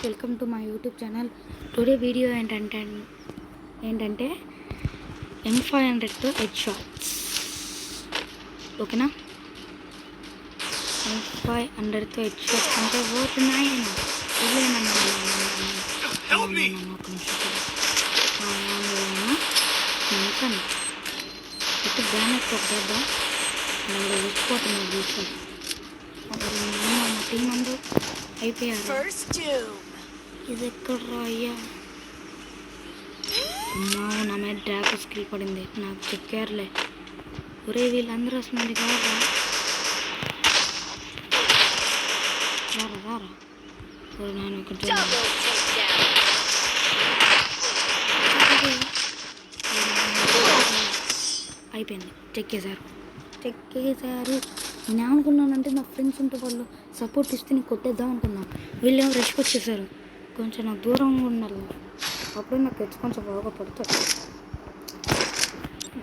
Welcome to my YouTube channel. Today video ఏంటంటే M500తో head shots. ఓకేనా? M500తో head shots అంటే ఓటున్నాయి. ఇటు గ్రానైట్ కొట్టేద్దా వచ్చిపోతున్నాయి బీచ్లో. మా టీం అందరూ అయిపోయారు. ఇది ఎక్కడ్రా అయ్యా? అమ్మా, నా మీద డ్రాక్ స్కిల్ పడింది. నాకు చెక్కారులే. ఒరే వీళ్ళందరూ వస్తున్నది కారా రారా రారా. నేను ఇక్కడ అయిపోయింది. చెక్కేశారు. నేను ఏమనుకున్నానంటే నా ఫ్రెండ్స్ ఉంటే వాళ్ళు సపోర్ట్ ఇస్తే నేను కొట్టేద్దాం అనుకున్నాను. వీళ్ళు ఏమో రెస్క్ వచ్చేసారు. కొంచెం నాకు దూరంగా ఉండాలి. అప్పుడే నాకు హెడ్స్ కొంచెం బాగా పడుతుంది.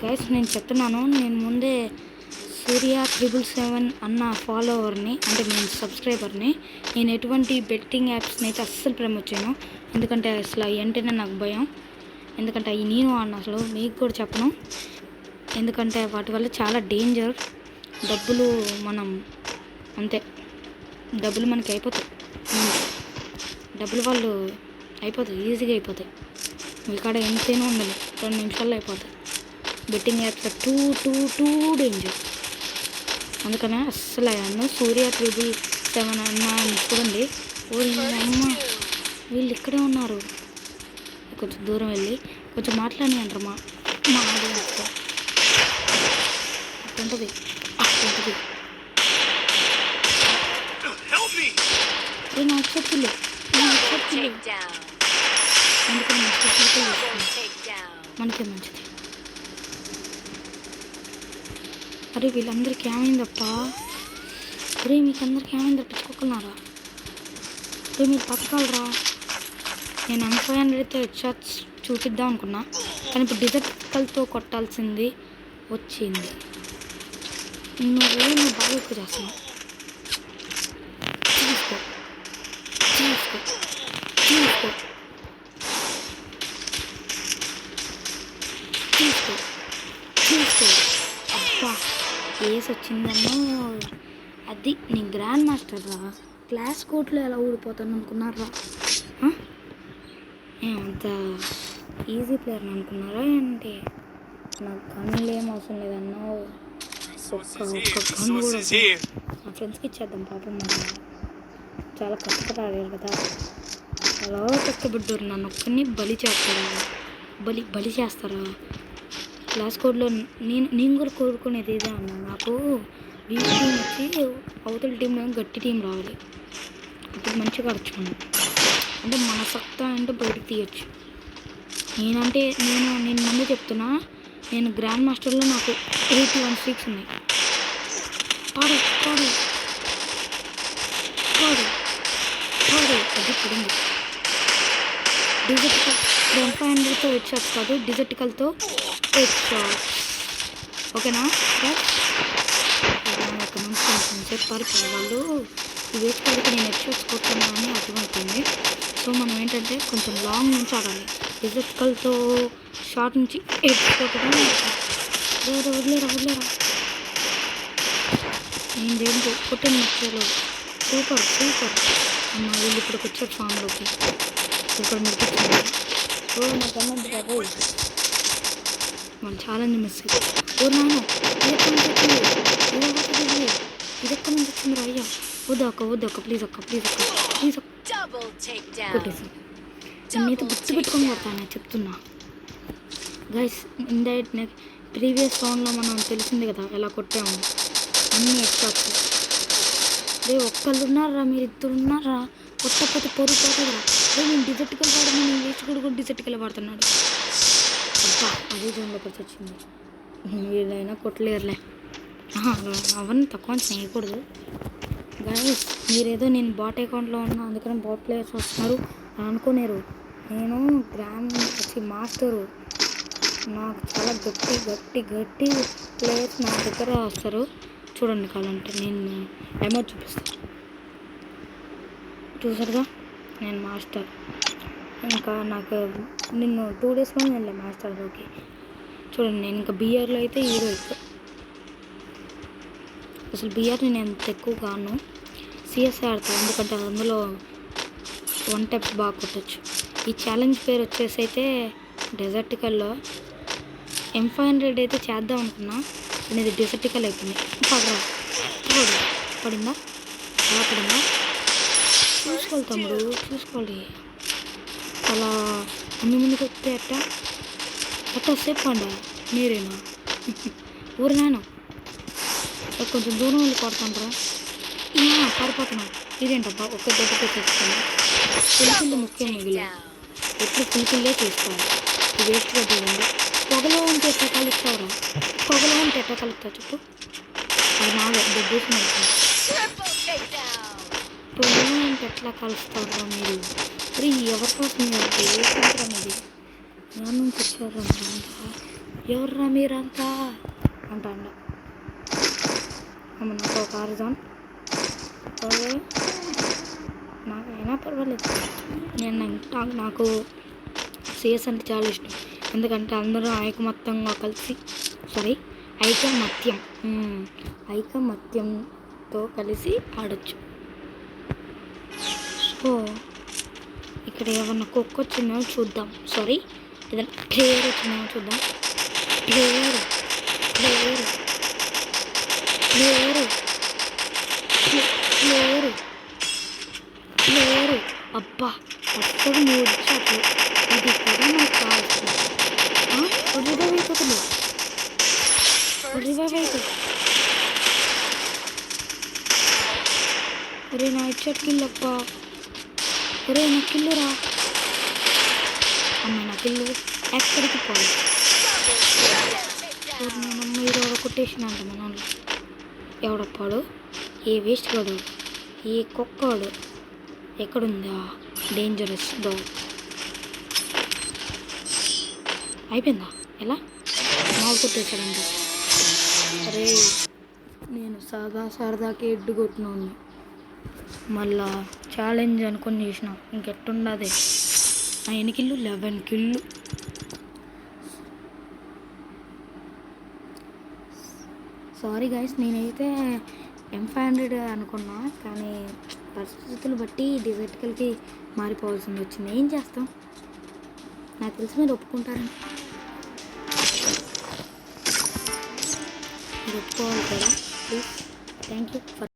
గైస్ నేను చెప్తున్నాను, నేను ముందే సూర్య 777 అన్న ఫాలోవర్ని, అంటే నేను సబ్స్క్రైబర్ని. నేను ఎటువంటి బెట్టింగ్ యాప్స్ని అయితే అస్సలు ప్రమోట్ చేయను. ఎందుకంటే అసలు అవి అంటేనే నాకు భయం. ఎందుకంటే అవి నేను అన్న అసలు మీకు కూడా చెప్పను. ఎందుకంటే వాటి వల్ల చాలా డేంజర్. డబ్బులు మనం అంతే, డబ్బులు మనకి అయిపోతాయి. డబ్బులు వాళ్ళు అయిపోతాయి, ఈజీగా అయిపోతాయి. మీ కాడ ఎంతైనా ఉండాలి, 2 నిమిషాల్లో అయిపోతాయి. Betting apps two danger. అందుకనే అస్సలు అయ్యాను. సూర్య 777 అన్న చూడండి. అమ్మ వీళ్ళు ఇక్కడే ఉన్నారు. కొంచెం దూరం వెళ్ళి కొంచెం మాట్లాడి అంటారు మా ఆడియన్స్తో. అట్టుంటుంది. నాకు చెప్పలే అందుకని మనకే మంచిది. అరే వీళ్ళందరికీ ఏమైందప్ప? అరే మీకు అందరికీ ఏమైంది? పట్టుకోకున్నారా? అరే మీరు బతకాలరా. నేను M500తో హెడ్ షాట్స్ చూపిద్దాం అనుకున్నా, కానీ ఇప్పుడు డిజర్టికల్తో కొట్టాల్సింది వచ్చింది. నువ్వు బాగా ఎక్కువ చేస్తున్నావు. చూసుకో. అబ్బా కేసు వచ్చిందన్నో. అది నీ గ్రాండ్ మాస్టర్ రా. క్లాస్ కోర్టులో ఎలా ఊడిపోతాను అనుకున్నారా? అంత ఈజీ ప్లేయర్ని అనుకున్నారా ఏంటి? నాకు గన్నులు ఏం అవసరం లేదన్నావు. ఒక్క గన్ను కూడా మా ఫ్రెండ్స్కి ఇచ్చేద్దాం. పాపం మనం చాలా కష్టపడారు కదా. చాలా కష్టపడ్డారు. నన్ను ఒక్కరిని బలి చేస్తారా? క్లాస్ కోడ్లో నేను కూడా కోరుకునేది ఇదే అన్నా. నాకు వీక్ టీం వచ్చి అవతల టీంలో గట్టి టీం రావాలి. అప్పుడు మంచిగా ఆడుచుకున్నాను. అంటే మన సత్తా అంటే బయటకు తీయచ్చు. నేను ముందు చెప్తున్నా, నేను గ్రాండ్ మాస్టర్లో నాకు 81 స్ట్రీక్స్ ఉన్నాయి. పాడు అది పడింది. డిజర్టికల్ M500తో హెడ్ షాట్స్ కాదు, డిజర్టికల్తో హెడ్ షాట్స్. ఓకేనా? ఒక మంచి చెప్పారు కదా వాళ్ళు. ఈ వేస్ట్ కాడికి నేను హెడ్ షాట్స్ కొట్టాను అని అర్థమవుతుంది. సో మనం ఏంటంటే కొంచెం లాంగ్ నుంచి ఆడాలి. డిజర్టికల్తో షార్ట్ నుంచి హెడ్ కొట్టడం. వదిలేరా నేను దేంతో కొట్టిన నచ్చలు. సూపర్ అమ్మ వీళ్ళు ఇప్పటికి వచ్చారు ఫామ్లోకి. సూపర్ మిగిలింది. నాకు అన్నది బాబు మన ఛాలెంజ్ మిస్ అయ్యి. నాన్న ఇది ఎక్కడి నుంచి వచ్చింది రా అయ్యా? వద్దు ప్లీజ్ కొట్టేసి నేనైతే గుర్తు పెట్టుకొని కొడతాను చెప్తున్నా. గైస్ ఇండైరెక్ట్ ప్రీవియస్ రౌండ్లో మనం తెలిసింది కదా ఎలా కొట్టాము అన్ని ఎక్స్ట్రాస్. ఒక్కళ్ళు ఉన్నారా? మీరు 2 ఉన్నారా? కొట్టకపోతే పొరిపోతుందిరా. నేను డిజర్టికల్ వాడని, నేను వేస్ట్ కూడా డిజర్టికల్ వాడుతున్నాడు. అబ్బా అదే జోన్లోకి వచ్చి వచ్చింది. వీళ్ళైనా కొట్టలేరులే. అవన్నీ తక్కువ చేయకూడదు. గైస్ మీరేదో నేను బాట్ అకౌంట్లో ఉన్నా అందుకని బాట్ ప్లేయర్స్ వస్తున్నారు అని అనుకోలేరు. నేను గ్రాండ్ మాస్టరు. నాకు చాలా గట్టి ప్లేయర్స్ నా దగ్గర వస్తారు. చూడండి కావాలంటే నేను ఎమోట్ చూపిస్తాను. చూసారుగా నేను మాస్టర్. ఇంకా నాకు నిన్ను 2 డేస్లో వెళ్ళా మాస్టర్లోకి. చూడండి నేను ఇంకా బిఆర్లో అయితే హీరో ఎక్కువ. అసలు బిఆర్ని నేను ఎంత ఎక్కువ కాను, సిఎస్ఐ ఆడతాను, ఎందుకంటే అందులో 1 టైప్స్ బాగా కొట్టచ్చు. ఈ ఛాలెంజ్ పేరు వచ్చేసి అయితే డెజర్టికల్లో M500 అయితే చేద్దాం అనుకున్నా, కానీ ఇది డెజర్టికల్ అయిపోయింది. పడరా పడిందా పడిందా చూసుకోవాలి తమ్ముడు, చూసుకోవాలి. అలా ముందుకు వస్తే అట్ట సేపు పండా మీరేనా ఊరినాను కొంచెం దూరం వెళ్ళి కొడతాంటారా పడిపోతున్నాం. ఇదేంటబ్బా ఒక దెబ్బతో తెచ్చుకోండి. పులిపిల్లి ముఖ్యం మిగిలి ఎప్పుడు పులిపిల్లే చేసుకోవాలి. ఇది వేస్ట్గా చూడండి. పొగలో ఉంటే ఎట్లా కలుస్తావురా, పొగలో ఉంటే ఎట్లా కలుస్తావు చెప్పు. అది నాదే దెబ్బేసి పొగలో ఉంటే ఎట్లా కలుస్తావురా మీరు. మరి ఎవరి కోసం వేసుకుంటారా మీది, ఎవరి నుంచి వచ్చారా మీరంతా, ఎవర్రా మీరంతా అంటా నాకు ఒక అర్థం నాకైనా పర్వాలేదు. నాకు సిఎస్ అంటే చాలా ఇష్టం, ఎందుకంటే అందరూ ఐకమత్యంగా కలిసి ఐకమత్యంతో కలిసి ఆడొచ్చు. సో ఇక్కడ ఏమన్నా కుక్క వచ్చిందో చూద్దాం. ఏదైనా ప్లేయర్ వచ్చిందో చూద్దాం. ప్లేయరు అబ్బా అసలు 3 షాట్లు. ఇది కూడా నాకు కావాల్సింది. రివైవ్ అయిపోతుంది. ఒరే నా హెడ్షాట్ కిల్లప్ప, ఒరే నా కిల్లురా అమ్మ, నా కిల్లు ఎక్కడికి పోవాలి. నేనమ్మ ఇది కొట్టేసిన అంట మన వాళ్ళు. ఎవడప్పాడు ఏ వేస్ట్ వాడు, ఏ కుక్కవాడు ఎక్కడుందా డేంజరస్ డాగ్. అయిపోయిందా ఎలా మాకు కొట్టేశాడంట. అరే నేను సరదాకి ఎడ్డు కొట్టినాను, మళ్ళా ఛాలెంజ్ అనుకొని చేసిన. ఇంకెట్టుండదే ఎన్ని కిల్లు 11 కిల్లు. సారీ గైస్, నేనైతే M500 అనుకున్నా, కానీ పరిస్థితులు బట్టి డిజర్టికల్కి మారిపోవాల్సింది వచ్చింది. ఏం చేస్తాం, నాకు తెలిసి మీరు ఒప్పుకుంటారని. మీరు ఒప్పుకోవాలి కదా ప్లీజ్. Thank you for